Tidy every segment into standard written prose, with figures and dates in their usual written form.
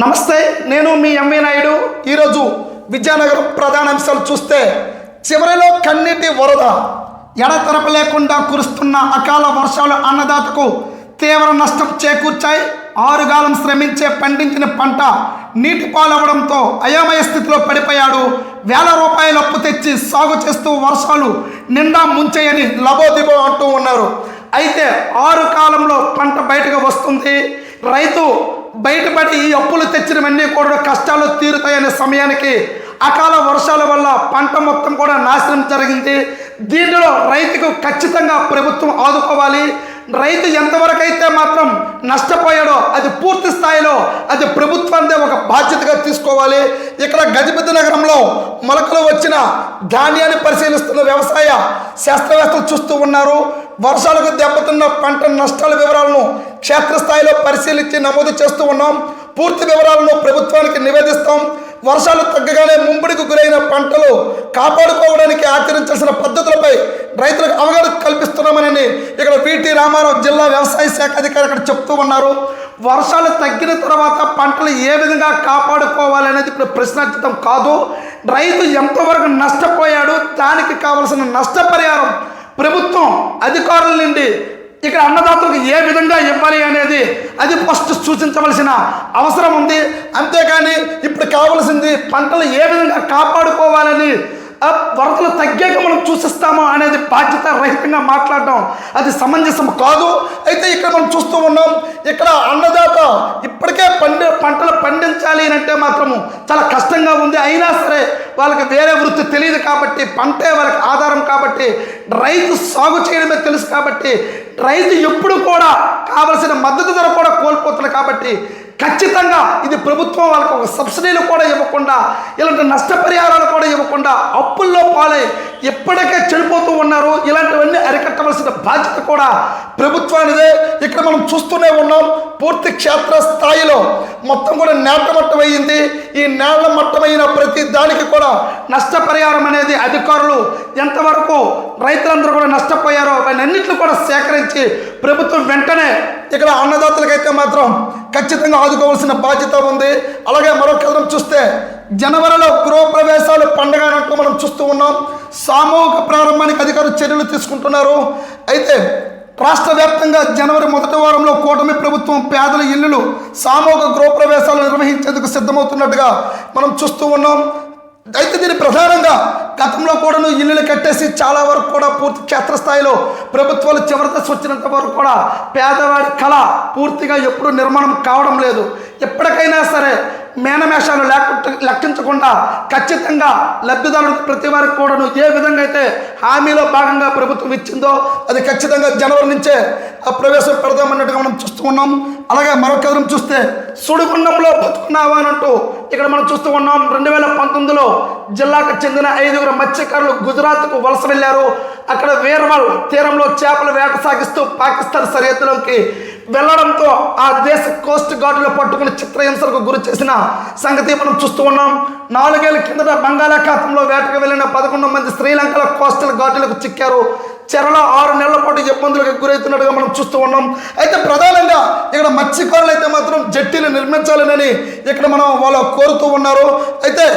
నమస్తే, నేను మీ ఎంవి నాయుడు. ఈరోజు విజయనగరం ప్రధాన అంశాలు చూస్తే, చివరిలో కన్నీటి వరద, ఎడతెరప లేకుండా కురుస్తున్న అకాల వర్షాలు అన్నదాతకు తీవ్ర నష్టం చేకూర్చాయి. ఆరుగాలం శ్రమించే పండించిన పంట నీటి పాలవడంతో అయోమయ స్థితిలో పడిపోయాడు. వేల రూపాయల అప్పు తెచ్చి సాగు చేస్తూ వర్షాలు నిండా ముంచాయని లబోదిబో అంటూ ఉన్నారు. అయితే 6 కాలంలో పంట బయటకు వస్తుంది. రైతు బయటపడి ఈ అప్పులు తెచ్చినవన్నీ కూడా కష్టాలు తీరుతాయనే సమయానికి అకాల వర్షాల వల్ల పంట మొత్తం కూడా నాశనం జరిగింది. దీనిలో రైతుకు ఖచ్చితంగా ప్రభుత్వం ఆదుకోవాలి. రైతు ఎంతవరకు అయితే మాత్రం నష్టపోయాడో అది పూర్తి స్థాయిలో అది ప్రభుత్వాన్ని ఒక బాధ్యతగా తీసుకోవాలి. ఇక్కడ గజపతి నగరంలో మొలకలు వచ్చిన ధాన్యాన్ని పరిశీలిస్తున్న వ్యవసాయ శాస్త్రవేత్తలు చూస్తూ ఉన్నారు. వర్షాలకు దెబ్బతిన్న పంట నష్టాల వివరాలను క్షేత్రస్థాయిలో పరిశీలించి నమోదు చేస్తూ ఉన్నాం. పూర్తి వివరాలను ప్రభుత్వానికి నివేదిస్తాం. వర్షాలు తగ్గగానే ముంపుడికి గురైన పంటలు కాపాడుకోవడానికి ఆచరించాల్సిన పద్ధతులపై రైతులకు అవగాహన కల్పిస్తున్నామని ఇక్కడ వీటి రామారావు జిల్లా వ్యవసాయ శాఖ అధికారి అక్కడ చెప్తూ ఉన్నారు. వర్షాలు తగ్గిన తర్వాత పంటలు ఏ విధంగా కాపాడుకోవాలనేది ఇప్పుడు ప్రశ్నార్థం కాదు. రైతు ఎంతవరకు నష్టపోయాడు, దానికి కావలసిన నష్టపరిహారం ప్రభుత్వం అధికారుల నుండి ఇక్కడ అన్నదాతలకు ఏ విధంగా ఇవ్వాలి అనేది అది ఫస్ట్ సూచించవలసిన అవసరం ఉంది. అంతేకాని ఇప్పుడు కావలసింది పంటలు ఏ విధంగా కాపాడుకోవాలని వరదలు తగ్గాక మనం చూసిస్తాము అనేది బాధ్యత రహితంగా మాట్లాడడం అది సమంజసం కాదు. అయితే ఇక్కడ మనం చూస్తూ ఉన్నాం, ఇక్కడ అన్నదాత ఇప్పటికే పంటలు పండించాలి అంటే మాత్రము చాలా కష్టంగా ఉంది. అయినా సరే వాళ్ళకి వేరే వృత్తి తెలియదు కాబట్టి, పంటే వాళ్ళకి ఆధారం కాబట్టి, రైతు సాగు చేయడమే తెలుసు కాబట్టి, రైతు ఎప్పుడు కూడా కావలసిన మద్దతు ధర కూడా కోల్పోతుంది కాబట్టి ఖచ్చితంగా ఇది ప్రభుత్వం వాళ్ళకి ఒక సబ్సిడీలు కూడా ఇవ్వకుండా, ఇలాంటి నష్టపరిహారాలు కూడా ఇవ్వకుండా అప్పుల్లో పాలై ఎప్పటికే చెడిపోతూ ఉన్నారు. ఇలాంటివన్నీ అరికట్టవలసిన బాధ్యత కూడా ప్రభుత్వానిదే. ఇక్కడ మనం చూస్తూనే ఉన్నాం, పూర్తి క్షేత్ర స్థాయిలో మొత్తం కూడా నేలమట్టమయ్యింది. ఈ నేల మట్టమైన ప్రతి దానికి కూడా నష్టపరిహారం అనేది అధికారులు ఎంతవరకు రైతులందరూ కూడా నష్టపోయారో అన్నింటిని కూడా సేకరించి ప్రభుత్వం వెంటనే ఇక్కడ అన్నదాతలకైతే మాత్రం ఖచ్చితంగా ఆదుకోవాల్సిన బాధ్యత ఉంది. అలాగే మరొక కథనం చూస్తే, జనవరిలో గృహప్రవేశాలు పండుగ అన్నట్టు మనం చూస్తూ ఉన్నాం. సామూహిక ప్రారంభానికి అధికారులు చర్యలు తీసుకుంటున్నారు. అయితే రాష్ట్ర వ్యాప్తంగా జనవరి మొదటి వారంలో కూటమి ప్రభుత్వం పేదల ఇళ్లు సామూహిక గృహప్రవేశాలు నిర్వహించేందుకు సిద్ధమవుతున్నట్టుగా మనం చూస్తూ ఉన్నాం. అయితే దీన్ని ప్రధానంగా గతంలో కూడా ఇల్లులు కట్టేసి చాలా వరకు కూడా పూర్తి క్షేత్రస్థాయిలో ప్రభుత్వాలు చివరి దశ వచ్చినంత వరకు కూడా పేదవాడి కళ పూర్తిగా ఎప్పుడు నిర్మాణం కావడం లేదు. ఎప్పటికైనా సరే మేనమేషాలు లెక్కించకుండా ఖచ్చితంగా లబ్ధిదారులకు ప్రతి వారికి కూడా ఏ విధంగా అయితే హామీలో భాగంగా ప్రభుత్వం ఇచ్చిందో అది ఖచ్చితంగా జనవరి నుంచే ప్రవేశం పెడదామన్నట్టుగా మనం చూస్తూ ఉన్నాం. అలాగే మరొక కథనం చూస్తే, సుడిగుండంలో బతుకున్నావా అన్నట్టు ఇక్కడ మనం చూస్తూ ఉన్నాం. 2019లో జిల్లాకు చెందిన 5 మత్స్యకారులు గుజరాత్కు వలస వెళ్ళారు. అక్కడ వీర్వాల్ తీరంలో చేపల వేట సాగిస్తూ పాకిస్తాన్ సరిహద్దులోకి వెళ్లడంతో ఆ దేశ కోస్ట్ గార్డులు పట్టుకుని చిత్రహింసలకు గురి చేసిన సంగతి మనం చూస్తూ ఉన్నాం. 4 ఏళ్ల కిందట బంగాళాఖాతంలో వేటకు వెళ్లిన 11 మంది శ్రీలంకల కోస్టల్ గార్డులకు చిక్కారు. చెరలో 6 నెలల పాటు ఇబ్బందులకు గురవుతున్నట్టుగా మనం చూస్తూ ఉన్నాం. అయితే ప్రధానంగా ఇక్కడ మత్స్యకారులు అయితే మాత్రం జట్టీలు నిర్మించాలని ఇక్కడ మనం వాళ్ళు కోరుతూ ఉన్నారు. అయితే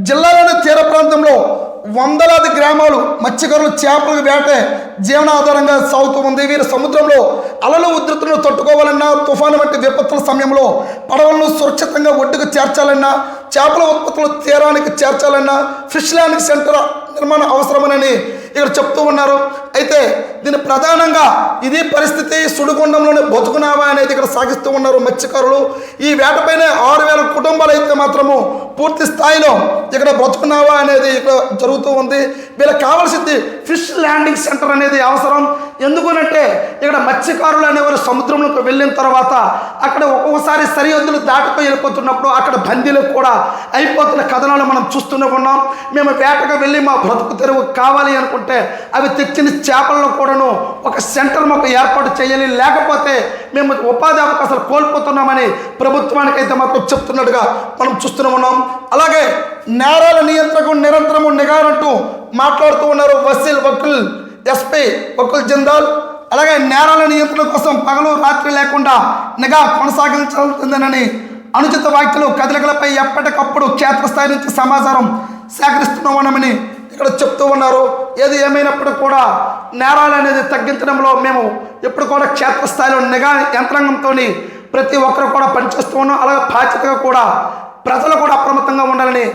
జిల్లాలోని తీర ప్రాంతంలో వందలాది గ్రామాలు మత్స్యకారులు చేపలకు వేటే జీవనాధారంగా సాగుతూ ఉంది. వీరు సముద్రంలో అలలు ఉధృతులను తట్టుకోవాలన్నా, తుఫాను వంటి విపత్తుల సమయంలో పడవలను సురక్షితంగా ఒడ్డుకు చేర్చాలన్నా, చేపల ఉత్పత్తులు తీరానికి చేర్చాలన్నా ఫిష్ ల్యాండింగ్ సెంటర్ నిర్మాణం అవసరమని ఇక్కడ చెప్తూ ఉన్నారు. అయితే దీని ప్రధానంగా ఇది పరిస్థితి. సుడిగుండంలోనే బతుకునావా అనేది ఇక్కడ సాగిస్తూ ఉన్నారు మత్స్యకారులు. ఈ వేటపైనే 6,000 కుటుంబాలు అయితే మాత్రము పూర్తి స్థాయిలో ఇక్కడ బ్రతుకునావా అనేది ఇక్కడ జరుగుతూ ఉంది. వీళ్ళకి కావాల్సింది ఫిష్ ల్యాండింగ్ సెంటర్ అనేది అవసరం. ఎందుకనంటే ఇక్కడ మత్స్యకారులు అనేవారు సముద్రంలోకి వెళ్ళిన తర్వాత అక్కడ ఒక్కొక్కసారి సరిహద్దులు దాటుకు వెళ్ళిపోతున్నప్పుడు అక్కడ బందీలకు కూడా అయిపోతున్న కథనాలు మనం చూస్తూనే ఉన్నాం. మేము వేటకు వెళ్ళి మా బ్రతుకు తెరువు కావాలి అనుకుంటే అవి తెచ్చిన చేపలను కూడాను ఒక సెంటర్ మాకు ఏర్పాటు చేయాలి, లేకపోతే మేము ఉపాధి అవకాశాలు కోల్పోతున్నామని ప్రభుత్వానికి అయితే మాత్రం చెప్తున్నట్టుగా మనం చూస్తూనే ఉన్నాం. అలాగే నేరాల నియంత్రణకు నిరంతరము నిఘా అంటూ మాట్లాడుతూ ఉన్నారు వకీల్ ఎస్పీ వకీల్ జిందాల్. అలాగే నేరాల నియంత్రణ కోసం పగలు రాత్రి లేకుండా నిఘా కొనసాగించాల్సిందేనని అనుచిత వ్యాఖ్యలు కదలికలపై ఎప్పటికప్పుడు క్షేత్రస్థాయి నుంచి సమాచారం సేకరిస్తున్నామని ఇక్కడ చెప్తూ ఉన్నారు. ఏది ఏమైనప్పటికీ కూడా నేరాలు అనేది తగ్గించడంలో మేము ఎప్పుడు కూడా క్షేత్రస్థాయిలో నిఘా యంత్రాంగంతో ప్రతి ఒక్కరు కూడా పనిచేస్తూ ఉన్నాం. అలాగే బాధ్యతగా కూడా ప్రజలు కూడా అప్రమత్తంగా ఉండాలని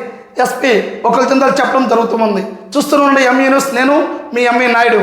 ఎస్పీ ఒకరి చింతలు చెప్పడం జరుగుతుంది. చూస్తూ ఉండండి ఎంఈ న్యూస్. నేను మీ ఎంఈ నాయుడు.